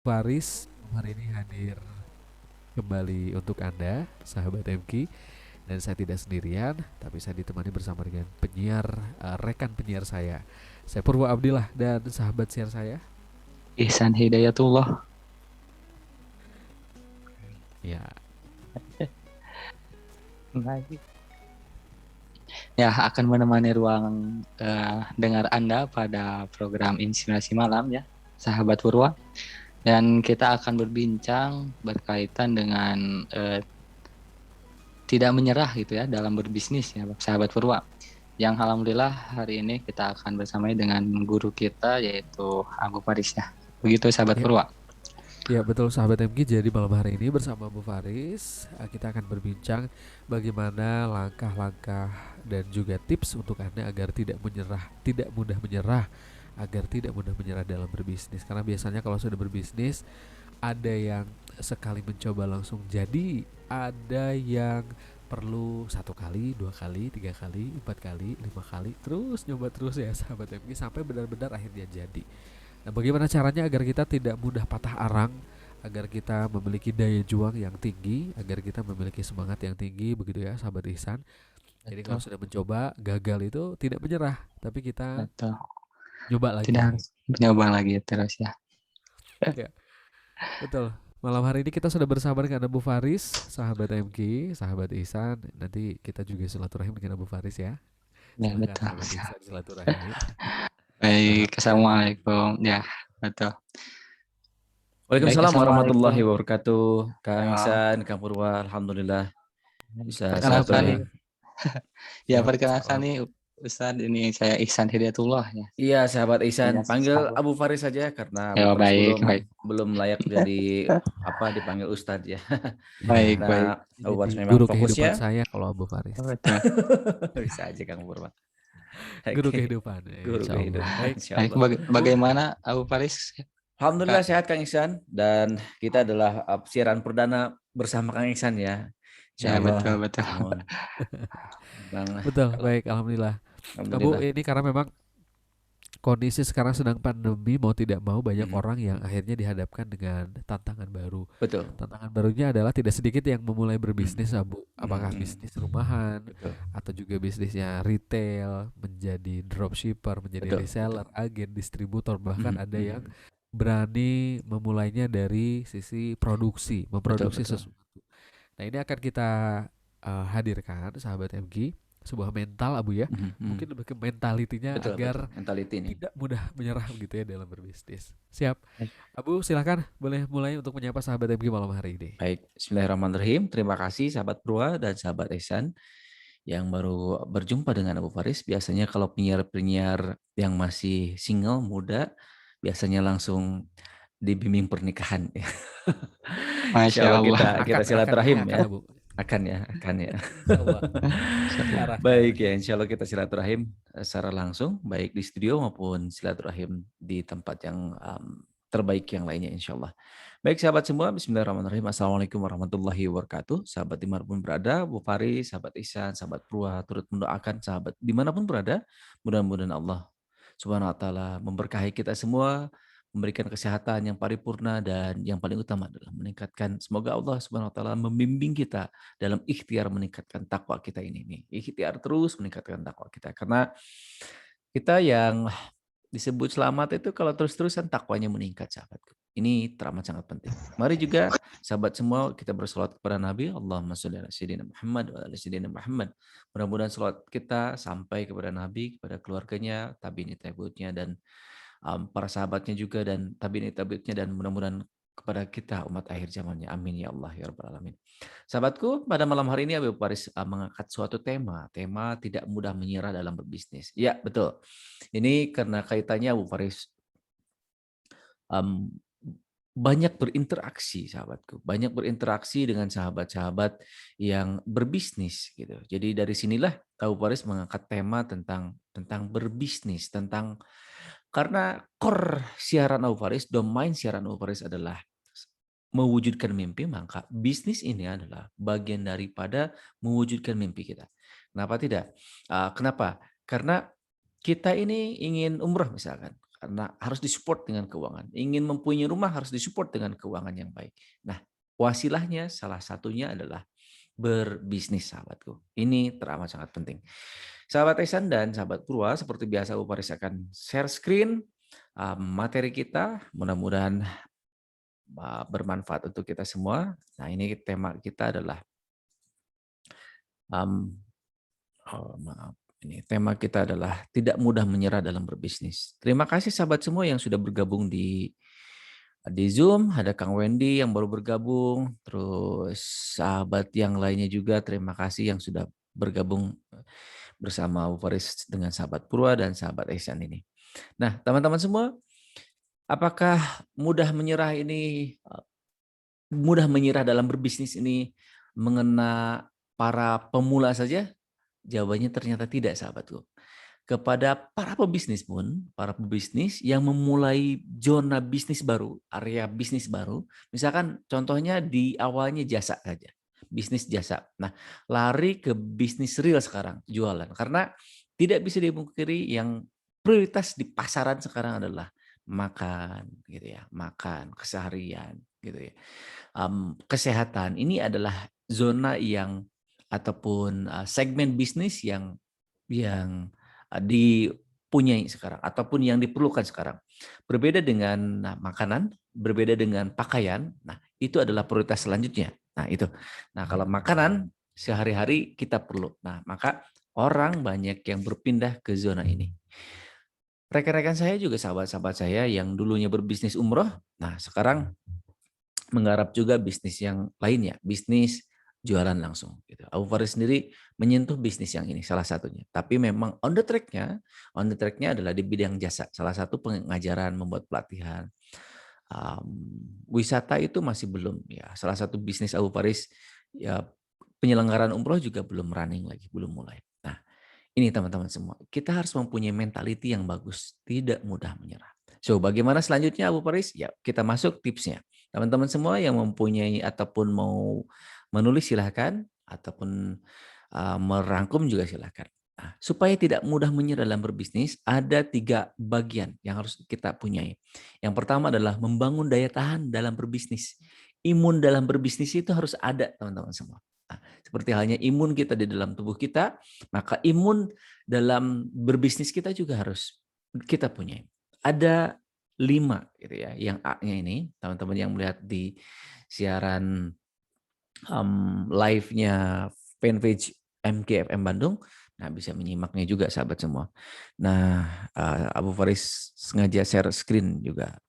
Faris hari ini hadir kembali untuk Anda, sahabat MK. Dan saya tidak sendirian, tapi saya ditemani bersama dengan penyiar, rekan penyiar saya. Saya Purwo Abdillah dan sahabat siar saya. Ihsan Hidayatullah. Ya, Lagi. Ya, akan menemani ruang dengar Anda pada program Inspirasi Malam ya, sahabat Purwa. Dan kita akan berbincang berkaitan dengan tidak menyerah gitu ya dalam berbisnis ya, sahabat Purwa. Yang alhamdulillah hari ini kita akan bersama dengan guru kita yaitu Abu Faris ya. Begitu sahabat ya, Purwa. ya betul sahabat MK. Jadi malam hari ini bersama Bu Faris, kita akan berbincang bagaimana langkah-langkah dan juga tips untuk Anda agar tidak menyerah, tidak mudah menyerah, agar tidak mudah menyerah dalam berbisnis. Karena biasanya kalau sudah berbisnis, ada yang sekali mencoba langsung jadi, ada yang perlu satu kali, dua kali, tiga kali, empat kali, lima kali, terus nyoba terus ya sahabat MG sampai benar-benar akhirnya jadi. Nah, bagaimana caranya agar kita tidak mudah patah arang, agar kita memiliki daya juang yang tinggi, agar kita memiliki semangat yang tinggi, begitu ya sahabat Ihsan. Jadi kalau Betul, sudah mencoba gagal itu tidak menyerah, tapi kita betul. coba Tidak lagi. harus mencoba lagi terus ya. Ya, betul. Malam hari ini kita sudah bersama dengan Abu Faris, sahabat MK, sahabat Ihsan. Nanti kita juga silaturahim dengan Abu Faris ya. Ya, Silakan betul. sahabat Ihsan silaturahim. Baik, Alhamdulillah. Assalamualaikum. Ya, betul. Baik, Waalaikumsalam warahmatullahi Assalamualaikum. wabarakatuh. Kang Ya, Ihsan, Kang Purwa, Alhamdulillah bisa Siap perkenalkan nih, baik. silaturahim. Siap. perkenalkan Salam. nih Ustadz, ini saya Ihsan Hidayatullah ya. Iya, sahabat Ihsan, Ya, panggil sahabat. Abu Faris saja karena Abu Ya, Faris baik, belum baik. belum layak jadi apa dipanggil Ustadz ya. Baik, Ya, Nah, baik. Abu jadi Faris memang guru kehidupan fokusnya saya kalau Abu Faris. Betul. bisa aja Kang Purwa. Guru Oke, kehidupan, guru insya Allah. kehidupan Baik, Baik, insyaallah. Abu. bagaimana Abu Faris? Alhamdulillah Kak. sehat Kang Ihsan dan kita adalah siaran perdana bersama Kang Ihsan ya. Ya, betul, Insyaallah. betul. Mohon Bang. Betul, baik. Alhamdulillah. Abu, Alhamdulillah. ini karena memang kondisi sekarang sedang pandemi, mau tidak mau banyak Mm, orang yang akhirnya dihadapkan dengan tantangan baru. betul. Tantangan barunya adalah tidak sedikit yang memulai Mm, berbisnis, Abu. Apakah mm, bisnis rumahan betul. atau juga bisnisnya retail, menjadi dropshipper, menjadi Betul, betul. reseller, agen, distributor, bahkan Mhm, ada yang mhm. berani memulainya dari sisi produksi, Betul, memproduksi betul. sesuatu. Nah, ini akan kita hadirkan, sahabat MG, sebuah mental, Abu ya. Mhm, mhm. Mungkin lebih ke mentalitinya Betul, betul. agar Mentality nih. tidak mudah menyerah gitu ya dalam berbisnis. Siap. Abu silakan boleh mulai untuk menyapa sahabat MG malam hari ini. Baik, Bismillahirrahmanirrahim. Terima kasih sahabat Purwa dan sahabat Ihsan yang baru berjumpa dengan Abu Faris. Biasanya kalau penyiar-penyiar yang masih single, muda, biasanya langsung dibimbing pernikahan. Insya Masya Allah Allah. kita silaturahim Akan ya. Abu. Akan ya. Insya Allah. Ke arah sana. Baik ya, insya Allah kita silaturahim secara langsung, baik di studio maupun silaturahim di tempat yang terbaik yang lainnya insya Allah. Baik sahabat semua, Bismillahirrahmanirrahim. Assalamualaikum warahmatullahi wabarakatuh. Sahabat dimanapun berada, Bu Fari, sahabat Ihsan, sahabat Purwa, turut mendoakan sahabat dimanapun berada, mudah-mudahan Allah Subhanahu wa Ta'ala memberkahi kita semua, memberikan kesehatan yang paripurna dan yang paling utama adalah meningkatkan, semoga Allah Subhanahu wa Ta'ala membimbing kita dalam ikhtiar meningkatkan takwa kita ini nih. Ikhtiar terus meningkatkan takwa kita. Karena kita yang disebut selamat itu kalau terus-terusan takwanya meningkat sahabatku. Ini teramat sangat penting. Mari juga sahabat semua kita bersolawat kepada Nabi. Allahumma sholli ala sayyidina Muhammad wa ala sayyidina Muhammad. Mudah-mudahan selawat kita sampai kepada Nabi, kepada keluarganya, tabi'in tabi'utnya dan para sahabatnya juga dan tabi'in tabi'utnya dan mudah-mudahan kepada kita umat akhir zamannya. Amin ya Allah ya rabbal alamin. Sahabatku, pada malam hari ini Abu Faris mengangkat suatu tema tidak mudah menyerah dalam berbisnis. Ya, betul. Ini karena kaitannya Abu Faris um, banyak berinteraksi, sahabatku, banyak berinteraksi dengan sahabat-sahabat yang berbisnis gitu. Jadi dari sinilah Abu Faris mengangkat tema tentang berbisnis, tentang karena core siaran Abu Faris, domain siaran Abu Faris adalah mewujudkan mimpi, maka bisnis ini adalah bagian daripada mewujudkan mimpi kita. Kenapa tidak? Kenapa? Karena kita ini ingin umrah misalkan. Karena harus disupport dengan keuangan. Ingin mempunyai rumah harus disupport dengan keuangan yang baik. Nah, wasilahnya salah satunya adalah berbisnis, sahabatku. Ini teramat sangat penting. Sahabat Ihsan dan sahabat Purwa, seperti biasa Bu Faris akan share screen materi kita. Mudah-mudahan bermanfaat untuk kita semua. Nah, ini tema kita adalah ini tema kita adalah tidak mudah menyerah dalam berbisnis. Terima kasih sahabat semua yang sudah bergabung di Zoom. Ada Kang Wendy yang baru bergabung, terus sahabat yang lainnya juga terima kasih yang sudah bergabung bersama Bu Faris dengan sahabat Purwa dan sahabat Ihsan ini. Nah, teman-teman semua, apakah mudah menyerah dalam berbisnis ini mengena para pemula saja? Jawabannya ternyata tidak, sahabatku. Kepada para pebisnis pun, para pebisnis yang memulai zona bisnis baru, area bisnis baru, misalkan contohnya di awalnya jasa saja, bisnis jasa. Nah, lari ke bisnis real sekarang, jualan. Karena tidak bisa dipungkiri yang prioritas di pasaran sekarang adalah makan, gitu ya, makan, keseharian, gitu ya. Kesehatan ini adalah zona yang ataupun segmen bisnis yang dipunyai sekarang ataupun yang diperlukan sekarang. Berbeda dengan makanan, berbeda dengan pakaian. Nah, itu adalah prioritas selanjutnya. Nah, itu. Nah, kalau makanan sehari-hari kita perlu. Nah, maka orang banyak yang berpindah ke zona ini. Rekan-rekan saya juga sahabat-sahabat saya yang dulunya berbisnis umroh, nah sekarang menggarap juga bisnis yang lainnya, bisnis jualan langsung. Gitu. Abu Faris sendiri menyentuh bisnis yang ini salah satunya. Tapi memang on the track-nya adalah di bidang jasa. Salah satu pengajaran, membuat pelatihan. Wisata itu masih belum. Ya, salah satu bisnis Abu Faris ya penyelenggaraan umroh juga belum running lagi, belum mulai. Nah, ini teman-teman semua. Kita harus mempunyai mentality yang bagus, tidak mudah menyerah. So, bagaimana selanjutnya Abu Faris? Ya, kita masuk tipsnya. Teman-teman semua yang mempunyai ataupun mau menulis silahkan, ataupun merangkum juga silahkan. Nah, supaya tidak mudah menyerah dalam berbisnis, ada 3 bagian yang harus kita punyai. Yang pertama adalah membangun daya tahan dalam berbisnis. Imun dalam berbisnis itu harus ada, teman-teman semua. Nah, seperti halnya imun kita di dalam tubuh kita, maka imun dalam berbisnis kita juga harus kita punyai. Ada 5 gitu ya. Yang A-nya ini, teman-teman yang melihat di siaran live-nya fanpage MKFM Bandung, nah bisa menyimaknya juga sahabat semua. Nah, Abu Faris sengaja share screen juga.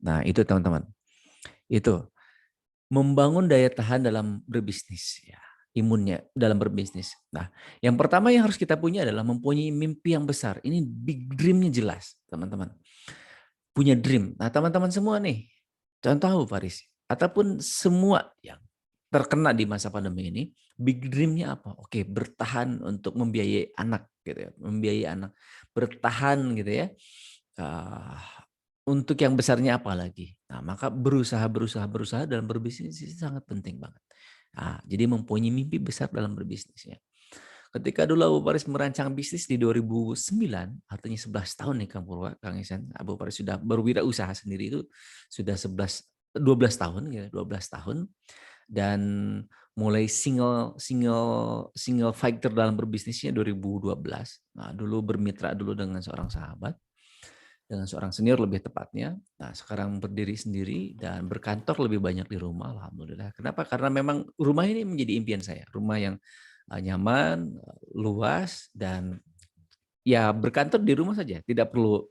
Nah, itu teman-teman. Itu membangun daya tahan dalam berbisnis ya, imunnya dalam berbisnis. Nah, yang pertama yang harus kita punya adalah mempunyai mimpi yang besar. Ini big dream-nya jelas, teman-teman. Punya dream. Nah, teman-teman semua nih, contoh Abu Faris ataupun semua yang terkena di masa pandemi ini, big dream-nya apa? Oke, bertahan untuk membiayai anak gitu ya, membiayai anak. Bertahan gitu ya. Untuk yang besarnya apa lagi? Nah, maka berusaha dalam berbisnis itu sangat penting banget. Nah, jadi mempunyai mimpi besar dalam berbisnisnya. Ketika dulu Abu Faris merancang bisnis di 2009, artinya 11 tahun nih Kang Purwa, Kang Ihsan, Abu Faris sudah berwirausaha sendiri itu sudah 12 tahun ya, 12 tahun. Dan mulai single fighter dalam berbisnisnya 2012. Nah, dulu bermitra dulu dengan seorang sahabat, dengan seorang senior lebih tepatnya. Nah, sekarang berdiri sendiri dan berkantor lebih banyak di rumah, alhamdulillah. Kenapa? Karena memang rumah ini menjadi impian saya. Rumah yang nyaman, luas, dan ya berkantor di rumah saja. Tidak perlu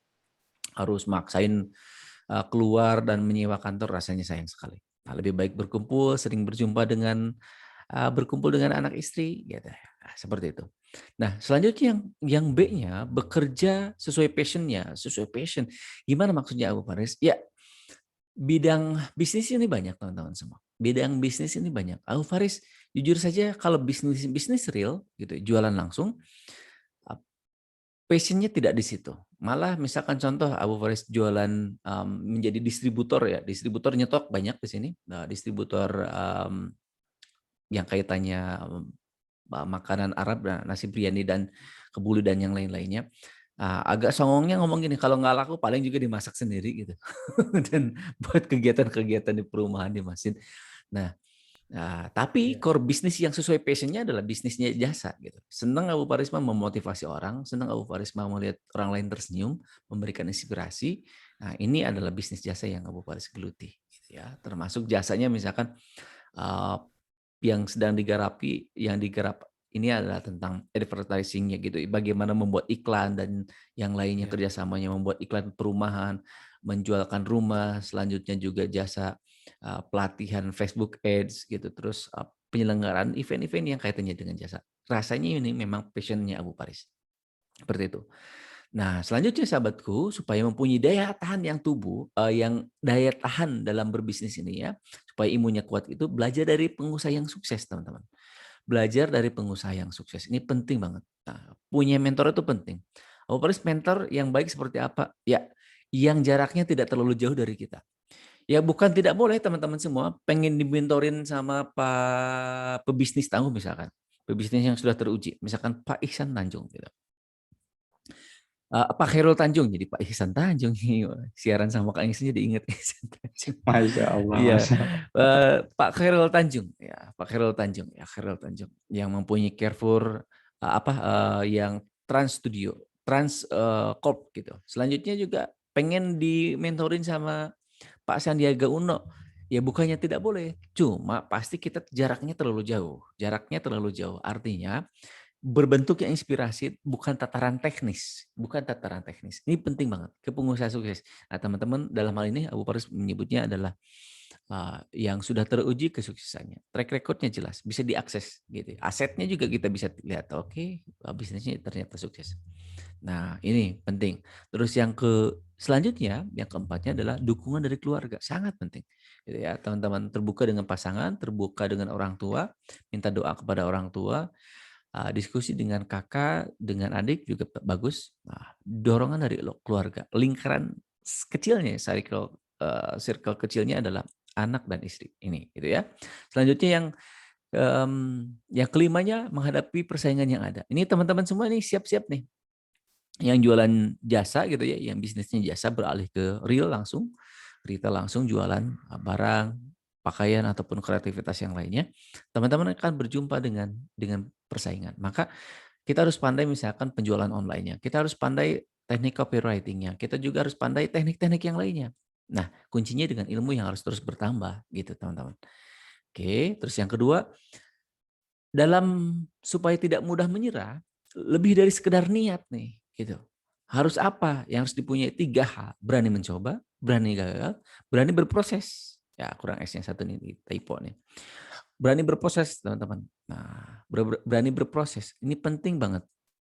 harus maksain keluar dan menyewa kantor, rasanya sayang sekali. Nah, lebih baik berkumpul, sering berjumpa dengan berkumpul dengan anak istri, gitu. Nah, seperti itu. Nah, selanjutnya yang B-nya bekerja sesuai passion-nya, sesuai passion. Gimana maksudnya Abu Faris? Ya, bidang bisnis ini banyak teman-teman semua. Bidang bisnis ini banyak. Abu Faris, jujur saja kalau bisnis real gitu, jualan langsung, passion-nya tidak di situ. Malah misalkan contoh Abu Faris jualan menjadi distributor ya, distributor nyetok banyak di sini. Nah, distributor yang kaitannya makanan Arab, nasi biryani dan kebuli dan yang lain-lainnya. Agak songongnya ngomong gini, kalau nggak laku paling juga dimasak sendiri gitu. Dan buat kegiatan-kegiatan di perumahan di masjid. Nah, tapi Iya. core bisnis yang sesuai passion-nya adalah bisnisnya jasa gitu. Senang Abu Parisma memotivasi orang, senang Abu Parisma melihat orang lain tersenyum, memberikan inspirasi. Nah, ini adalah bisnis jasa yang Abu Paris geluti gitu ya. Termasuk jasanya misalkan uh, yang sedang digarap ini adalah tentang advertising-nya gitu. Bagaimana membuat iklan dan yang lainnya Iya. kerjasamanya membuat iklan perumahan, menjualkan rumah, selanjutnya juga jasa pelatihan Facebook Ads gitu, terus penyelenggaraan event-event yang kaitannya dengan jasa. Rasanya ini memang passion-nya Abu Paris. Seperti itu. Nah, selanjutnya sahabatku, supaya mempunyai daya tahan yang yang daya tahan dalam berbisnis ini ya, supaya imunnya kuat itu belajar dari pengusaha yang sukses, teman-teman. Belajar dari pengusaha yang sukses. Ini penting banget. Nah, punya mentor itu penting. Abu Paris mentor yang baik seperti apa? Ya, yang jaraknya tidak terlalu jauh dari kita. Ya bukan tidak boleh teman-teman semua pengen dimentorin sama Pak pebisnis tangguh misalkan. Pebisnis yang sudah teruji. Misalkan Pak Ihsan Tanjung gitu. Pak Khairul Tanjung jadi Pak Ihsan Tanjung siaran sama Kang Ihsan jadi ingat Ihsan Tanjung. Masya Allah, Iya, Masya Allah. Pak Khairul Tanjung ya, Pak Khairul Tanjung ya, Khairul Tanjung yang mempunyai Carrefour yang Trans Studio, Trans Corp gitu. Selanjutnya juga pengen dimentorin sama Pak Sandiaga Uno. Ya bukannya tidak boleh, cuma pasti kita jaraknya terlalu jauh. Jaraknya terlalu jauh. Artinya berbentuknya inspirasi bukan tataran teknis, bukan tataran teknis. Ini penting banget ke pengusaha sukses. Nah, teman-teman dalam hal ini Abu Paris menyebutnya adalah yang sudah teruji kesuksesannya. Track recordnya jelas, bisa diakses gitu. Asetnya juga kita bisa lihat, oke, bisnisnya ternyata sukses. Nah, ini penting. Terus selanjutnya, yang keempatnya adalah dukungan dari keluarga, sangat penting. Gitu ya, teman-teman terbuka dengan pasangan, terbuka dengan orang tua, minta doa kepada orang tua, diskusi dengan kakak, dengan adik juga bagus. Nah, dorongan dari keluarga, lingkaran kecilnya, circle kecilnya adalah anak dan istri ini, gitu ya. Selanjutnya yang kelimanya menghadapi persaingan yang ada. Ini teman-teman semua nih siap-siap nih, yang jualan jasa gitu ya, yang bisnisnya jasa beralih ke retail langsung jualan barang, pakaian ataupun kreativitas yang lainnya, teman-teman akan berjumpa dengan persaingan. Maka kita harus pandai misalkan penjualan online-nya, kita harus pandai teknik copywriting-nya, kita juga harus pandai teknik-teknik yang lainnya. Nah, kuncinya dengan ilmu yang harus terus bertambah gitu, teman-teman. Oke, terus yang kedua, supaya tidak mudah menyerah, lebih dari sekedar niat nih, gitu. Harus apa? Yang harus dipunyai 3 hal. Berani mencoba, berani gagal, berani berproses. Ya, kurang S yang satu nih, typo nih. Berani berproses, teman-teman. Nah, berani berproses. Ini penting banget.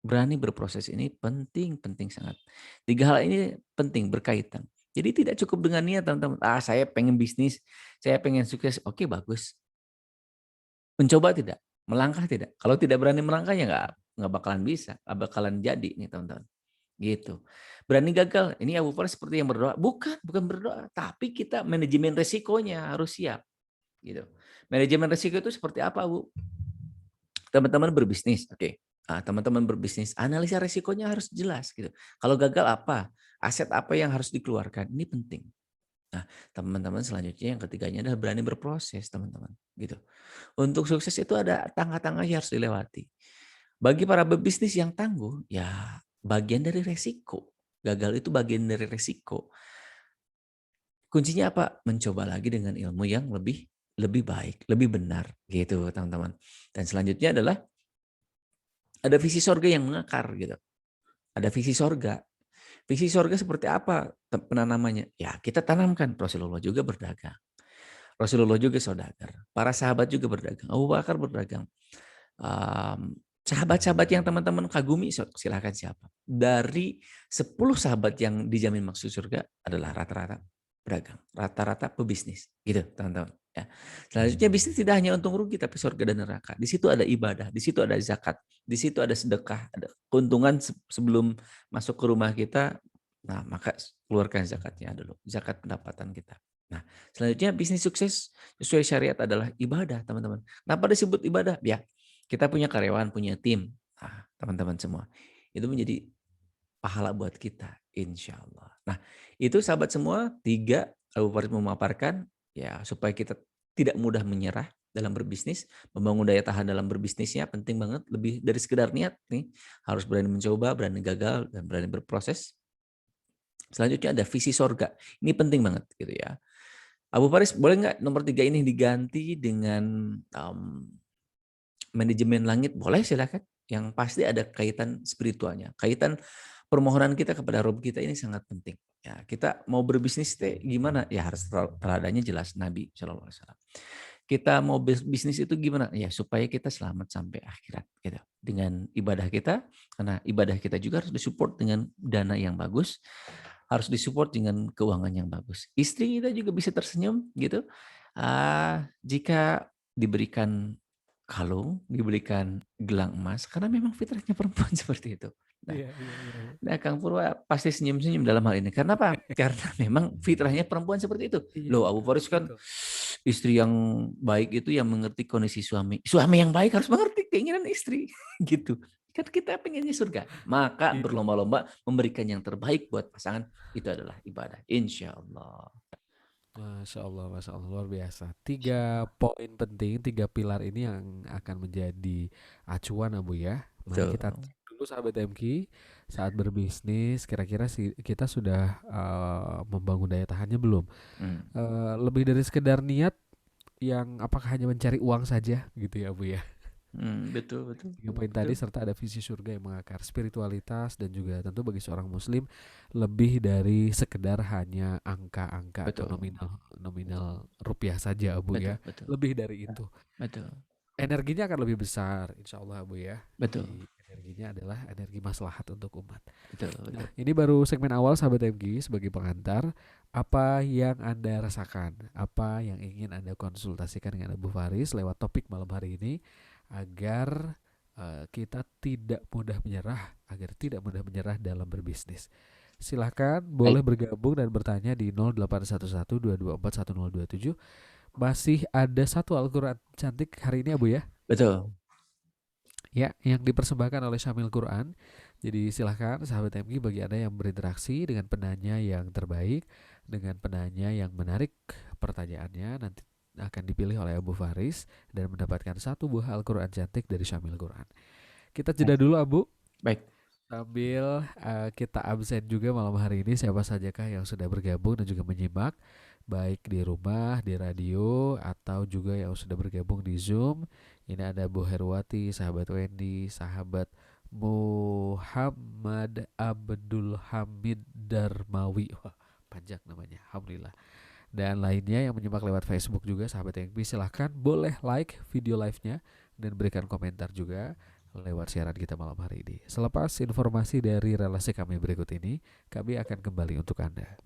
Berani berproses ini penting, penting sangat. 3 hal ini penting, berkaitan. Jadi tidak cukup dengan niat, teman-teman. Saya pengen bisnis, saya pengen sukses. Oke, bagus. Mencoba tidak? Melangkah tidak? Kalau tidak berani melangkah ya nggak bakalan bisa, nggak bakalan jadi nih teman-teman. Gitu. Berani gagal, ini Abu Bakar seperti yang berdoa. Bukan berdoa, tapi kita manajemen resikonya harus siap. Gitu. Manajemen resiko itu seperti apa, Bu? Teman-teman berbisnis, oke. Teman-teman berbisnis, analisa resikonya harus jelas gitu. Kalau gagal apa? Aset apa yang harus dikeluarkan? Ini penting. Nah, teman-teman selanjutnya yang ketiganya adalah berani berproses, teman-teman. Gitu. Untuk sukses itu ada tangga-tangga yang harus dilewati. Bagi para pebisnis yang tangguh, ya bagian dari resiko. Gagal itu bagian dari resiko. Kuncinya apa? Mencoba lagi dengan ilmu yang lebih baik, lebih benar, gitu, teman-teman. Dan selanjutnya adalah ada visi sorga yang mengakar, gitu. Ada visi sorga. Visi sorga seperti apa penanamannya? Ya, kita tanamkan. Rasulullah juga berdagang. Rasulullah juga saudagar. Para sahabat juga berdagang. Abu Bakar berdagang. Sahabat-sahabat yang teman-teman kagumi, silahkan siapa. Dari 10 sahabat yang dijamin masuk surga adalah rata-rata berdagang. Rata-rata pebisnis. Gitu teman-teman. Ya. Selanjutnya bisnis tidak hanya untung rugi, tapi surga dan neraka. Di situ ada ibadah, di situ ada zakat, di situ ada sedekah, ada keuntungan sebelum masuk ke rumah kita. Nah, maka keluarkan zakatnya dulu. Zakat pendapatan kita. Nah, selanjutnya bisnis sukses sesuai syariat adalah ibadah, teman-teman. Kenapa disebut ibadah? Ya, kita punya karyawan, punya tim. Nah, teman-teman semua. Itu menjadi pahala buat kita, insya Allah. Nah, itu sahabat semua, 3 Abu Faris memaparkan ya supaya kita tidak mudah menyerah dalam berbisnis, membangun daya tahan dalam berbisnisnya penting banget, lebih dari sekedar niat nih, harus berani mencoba, berani gagal, dan berani berproses. Selanjutnya ada visi sorga, ini penting banget gitu ya. Abu Faris, boleh nggak nomor 3 ini diganti dengan manajemen langit? Boleh, silakan. Yang pasti ada kaitan spiritualnya, kaitan permohonan kita kepada Rob kita ini sangat penting. Ya, kita mau berbisnis gimana? Ya harus teladannya jelas Nabi Shallallahu Alaihi Wasallam. Kita mau bisnis itu gimana? Ya supaya kita selamat sampai akhirat. Gitu. Dengan ibadah kita, karena ibadah kita juga harus disupport dengan dana yang bagus, harus disupport dengan keuangan yang bagus. Istri kita juga bisa tersenyum gitu. Jika diberikan kalung, diberikan gelang emas, karena memang fitrahnya perempuan seperti itu. Nah, Iya, iya, iya. nah Kang Purwa pasti senyum-senyum dalam hal ini. Karena apa? Karena memang fitrahnya perempuan seperti itu. Iya, Loh, Abu Faris kan betul. istri yang baik itu yang mengerti kondisi suami. Suami yang baik harus mengerti keinginan istri. Gitu. Kan kita pengennya surga. Maka Iya. berlomba-lomba memberikan yang terbaik buat pasangan. Itu adalah ibadah. Insya Allah. Masya Allah, luar biasa. 3 poin penting, 3 pilar ini yang akan menjadi acuan Abu ya. Mari Betul. kita cek dulu sahabat MQ, saat berbisnis, kira-kira kita sudah membangun daya tahannya belum? Lebih dari sekedar niat, yang apakah hanya mencari uang saja gitu ya Abu ya. Betul, betul. 3 poin tadi serta ada visi surga yang mengakar spiritualitas dan juga tentu bagi seorang muslim lebih dari sekedar hanya angka-angka atau Betul. nominal rupiah saja Abu Betul, ya. betul. Lebih dari itu. Betul. Energinya akan lebih besar insya Allah Abu ya. Betul. Energinya adalah energi maslahat untuk umat. Betul, betul. Nah, ini baru segmen awal sahabat MG sebagai pengantar. Apa yang Anda rasakan? Apa yang ingin Anda konsultasikan dengan Abu Faris lewat topik malam hari ini agar kita tidak mudah menyerah, agar tidak mudah menyerah dalam berbisnis. Silahkan boleh bergabung dan bertanya di 0811-224-1027. Masih ada satu Al-Quran cantik hari ini Abu ya. Betul. Ya, yang dipersembahkan oleh Syamil Quran. Jadi silahkan sahabat MG bagi Anda yang berinteraksi dengan penanya yang terbaik, dengan penanya yang menarik pertanyaannya, nanti akan dipilih oleh Abu Faris dan mendapatkan 1 buah Al-Quran cantik dari Syamil Quran. Kita jeda dulu Abu. Baik. Sambil kita absen juga malam hari ini siapa sajakah yang sudah bergabung dan juga menyimak, baik di rumah, di radio, atau juga yang sudah bergabung di Zoom. Ini ada Bu Herwati, sahabat Wendy, sahabat Muhammad Abdul Hamid Darmawi. Wah, panjang namanya, alhamdulillah. Dan lainnya yang menyimak lewat Facebook juga sahabat yang silahkan boleh like video live-nya dan berikan komentar juga lewat siaran kita malam hari ini. Selepas informasi dari relasi kami berikut ini, kami akan kembali untuk Anda.